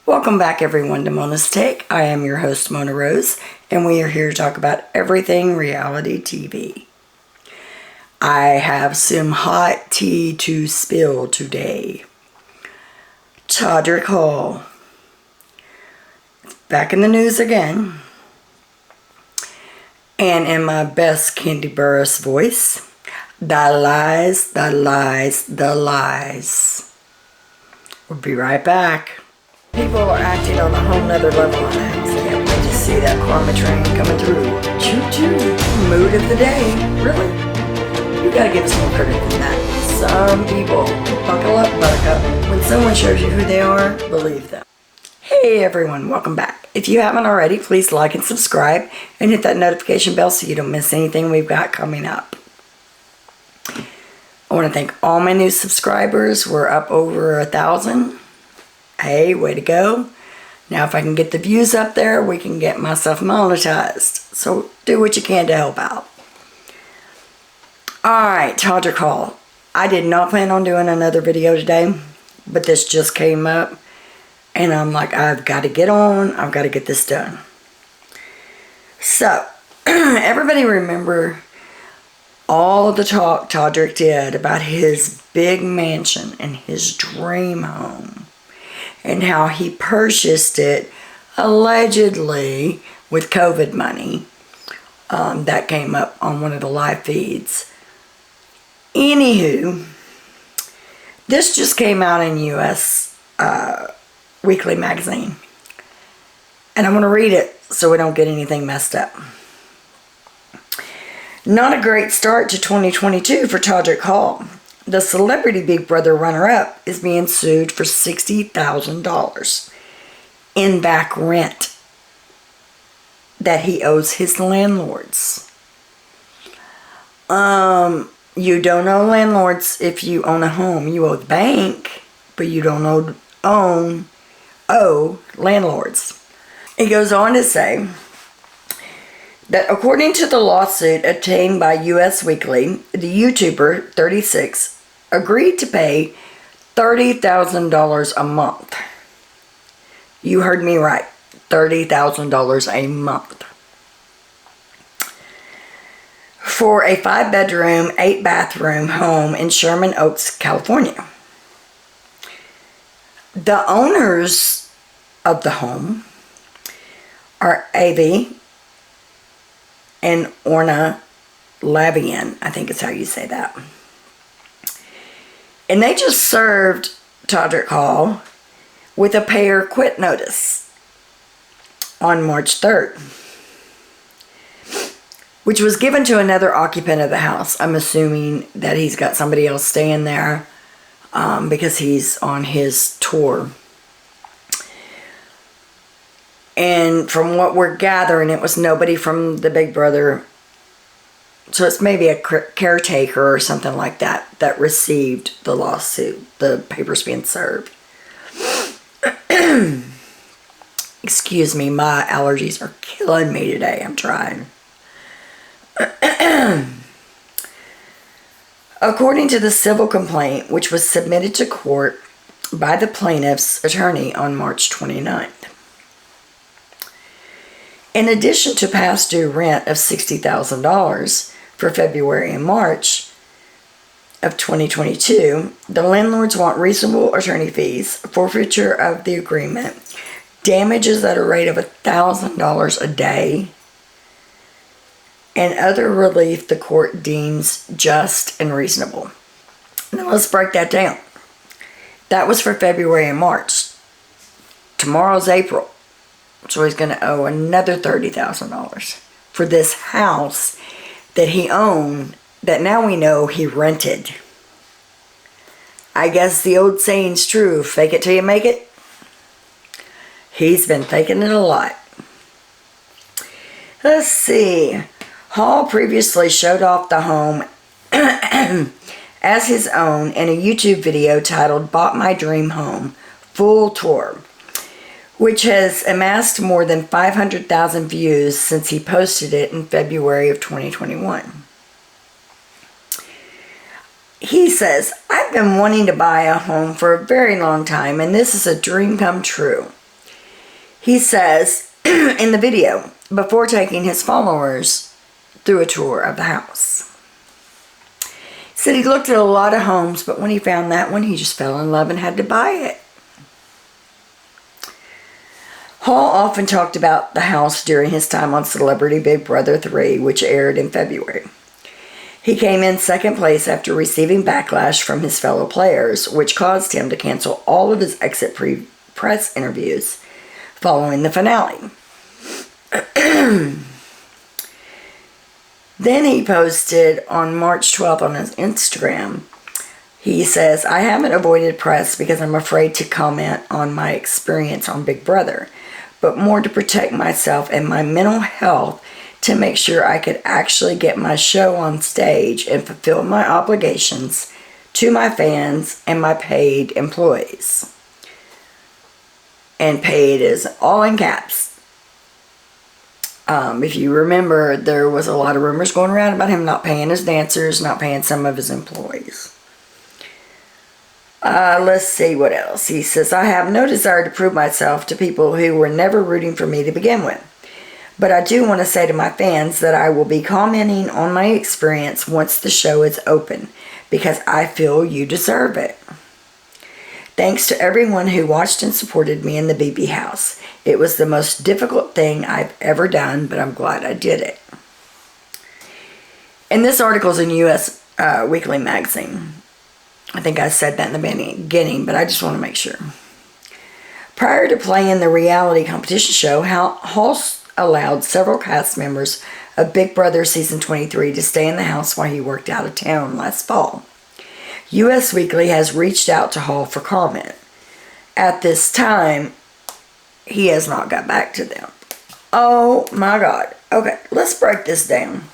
Welcome back everyone to Mona's Take. I am your host Mona Rose, and we are here to talk about everything reality TV. I have some hot tea to spill today. Todrick Hall. Back in the news again. And in my best Candy Burris voice, the lies, the lies, the lies. We'll be right back. People are acting on a whole nother level on that. So I can't wait to see that karma train coming through. Choo-choo. Mood of the day. Really. You gotta give us more credit than that. Some people, buckle up, buttercup. When someone shows you who they are, believe them. Hey everyone, welcome back. If you haven't already, please like and subscribe and hit that notification bell so you don't miss anything we've got coming up. I want to thank all my new subscribers. We're up over 1,000. Hey, way to go. Now if I can get the views up there, we can get myself monetized. So do what you can to help out. Alright, Todrick Hall. I did not plan on doing another video today, but this just came up. And I'm like, I've got to get on. I've got to get this done. So, everybody remember all the talk Todrick did about his big mansion and his dream home. And how he purchased it, allegedly, with COVID money. That came up on one of the live feeds. Anywho, this just came out in U.S. Weekly magazine. And I'm going to read it so we don't get anything messed up. Not a great start to 2022 for Todrick Hall. The celebrity Big Brother runner-up is being sued for $60,000 in back rent that he owes his landlords. You don't owe landlords if you own a home. You owe the bank, but you don't owe landlords. He goes on to say that according to the lawsuit obtained by US Weekly, the YouTuber, 36, agreed to pay $30,000 a month. You heard me right. $30,000 a month. For a 5-bedroom, 8-bathroom home in Sherman Oaks, California. The owners of the home are Avi and Orna Lavian, I think is how you say that. And they just served Todrick Hall with a pay or quit notice on March 3rd, which was given to another occupant of the house. I'm assuming that he's got somebody else staying there because he's on his tour. And from what we're gathering, it was nobody from the Big Brother. So it's maybe a caretaker or something like that that received the lawsuit. The papers being served. Excuse me, my allergies are killing me today. I'm trying. According to the civil complaint, which was submitted to court by the plaintiff's attorney on March 29th. In addition to past due rent of $60,000 for February and March of 2022, the landlords want reasonable attorney fees, forfeiture of the agreement, damages at a rate of $1,000 a day, and other relief the court deems just and reasonable. Now let's break that down. That was for February and March. Tomorrow's April. So he's going to owe another $30,000 for this house that he owned that now we know he rented. I guess the old saying's true, fake it till you make it. He's been faking it a lot. Let's see. Hall previously showed off the home as his own in a YouTube video titled Bought My Dream Home, Full Tour, which has amassed more than 500,000 views since he posted it in February of 2021. He says, I've been wanting to buy a home for a very long time, and this is a dream come true. He says in the video, before taking his followers through a tour of the house. He said he looked at a lot of homes, but when he found that one, he just fell in love and had to buy it. Hall often talked about the house during his time on Celebrity Big Brother 3, which aired in February. He came in second place after receiving backlash from his fellow players, which caused him to cancel all of his exit press interviews following the finale. Then he posted on March 12th on his Instagram. He says, I haven't avoided press because I'm afraid to comment on my experience on Big Brother, but more to protect myself and my mental health to make sure I could actually get my show on stage and fulfill my obligations to my fans and my paid employees. And paid is all in caps. If you remember, there was a lot of rumors going around about him not paying his dancers, not paying some of his employees. Let's see what else. He says, I have no desire to prove myself to people who were never rooting for me to begin with. But I do want to say to my fans that I will be commenting on my experience once the show is open, because I feel you deserve it. Thanks to everyone who watched and supported me in the BB house. It was the most difficult thing I've ever done, but I'm glad I did it. And this article is in U.S. Weekly Magazine. I think I said that in the beginning, but I just want to make sure. Prior to playing the reality competition show, Hall allowed several cast members of Big Brother Season 23 to stay in the house while he worked out of town last fall. U.S. Weekly has reached out to Hall for comment. At this time, he has not got back to them. Oh my God. Okay, let's break this down.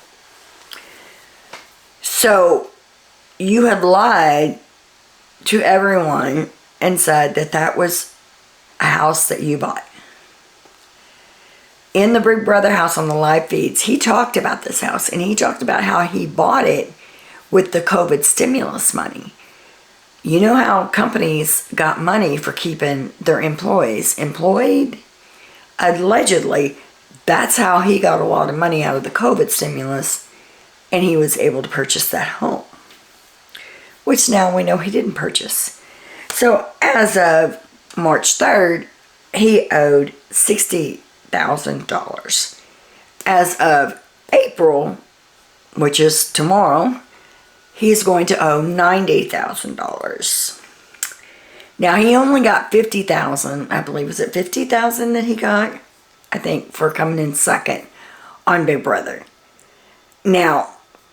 So, you had lied to everyone and said that that was a house that you bought. In the Big Brother house on the live feeds, he talked about this house, and he talked about how he bought it with the COVID stimulus money. You know how companies got money for keeping their employees employed? Allegedly, that's how he got a lot of money out of the COVID stimulus, and he was able to purchase that home, which now we know he didn't purchase. So as of March 3rd, he owed $60,000. As of April, which is tomorrow, he's going to owe $90,000. Now, he only got $50,000, I believe. Was it $50,000 that he got? I think, for coming in second on Big Brother. Now,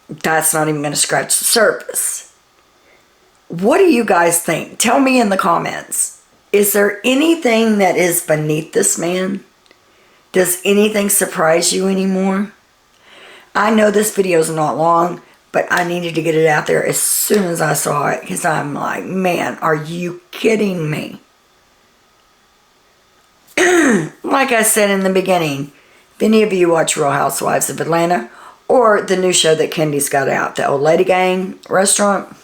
that's not even going to scratch the surface. What do you guys think? Tell me in the comments. Is there anything that is beneath this man? Does anything surprise you anymore? I know this video is not long, but I needed to get it out there as soon as I saw it, because I'm like, man, are you kidding me? Like I said in the beginning, if any of you watch Real Housewives of Atlanta, or the new show that Candy's got out, the Old Lady Gang restaurant,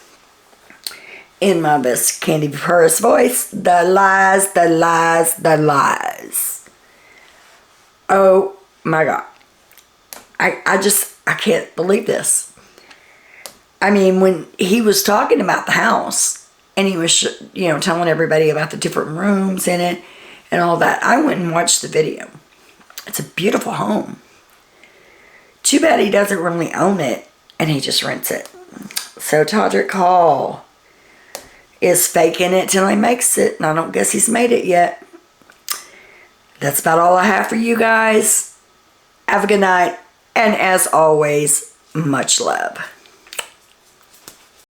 in my best Candy Paris voice, the lies, the lies, the lies. Oh my God. I can't believe this. I mean, when he was talking about the house, and he was, telling everybody about the different rooms in it and all that, I went and watched the video. It's a beautiful home. Too bad he doesn't really own it, and he just rents it. So Todrick Hall is faking it till he makes it, and I don't guess he's made it yet. That's about all I have for you guys. Have a good night, and as always, much love.